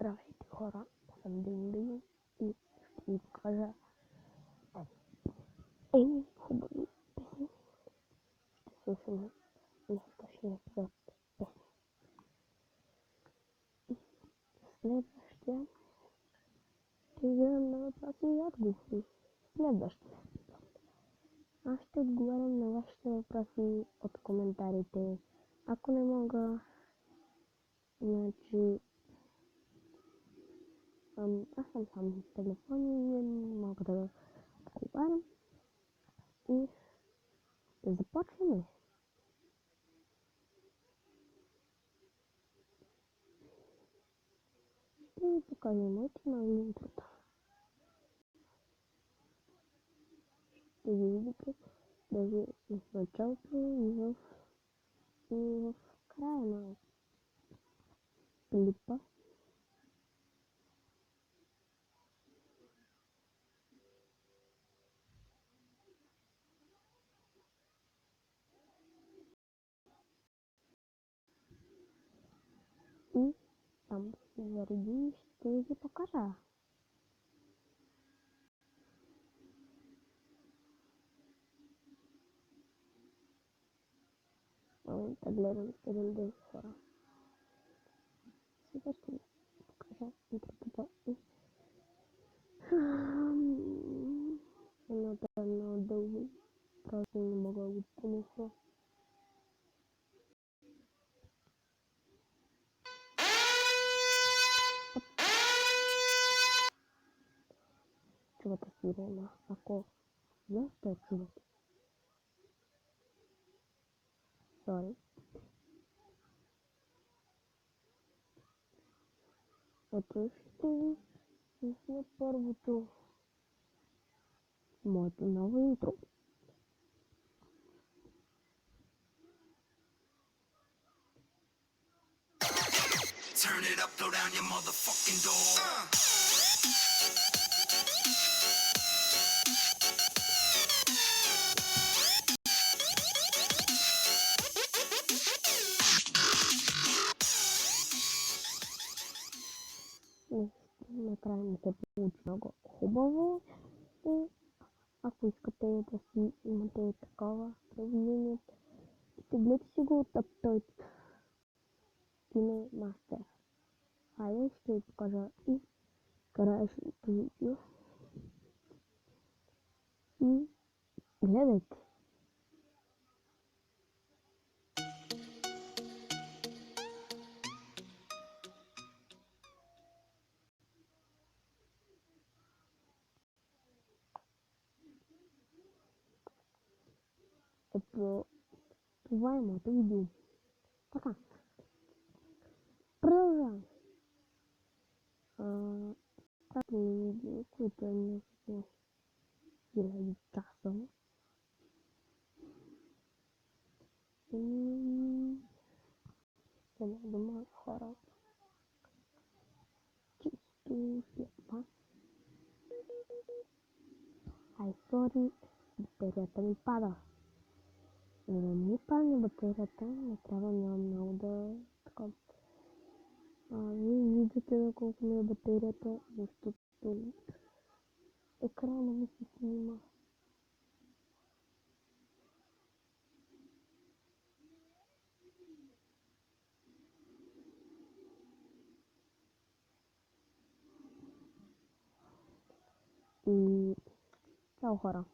Здравейте, хора, аз съм Дин и ще ви покажа едни хубави песни. Ще слушаме настоящия епизод песни. И следващия ще играем на въпроси и отговори. Следващия епизод аз ще отговарям на вашите въпроси от коментарите. Ако не мога, значи аз съм сам с телефон и не мога да отговарям. И да започваме. Ще ви покажа моите нови интрота. Ще ги видите даже в началото и в края на клипа. И там се зареди и ще ви покажа. Да гледам 7 хора. Сега ще ви покажа интротата и едното е много дълго, просто не мога да го понеса. Чувате сирена, ако защо чувате? Sorry. Ето ще ви пусна първото моето ново интро. Turn it up, throw down your motherfucking door. Накрая ми се получи много хубаво и ако искате да си имате такова сравнение, теглете си го от Uptoid KineMaster. Хайде, ще ви покажа и краешното видео. И гледайте! Ето, това е моето видео. Така. Продължавам. Пратим видео, които е някакво 1000 часа. И една дума хора. Чисто слепа. Ай, сори, батерията ми пада. Но да ми падне батерията, не трябва много да такова. Вие виждате на колко ми е батерията, защото екрана ми се снима. И чао хора!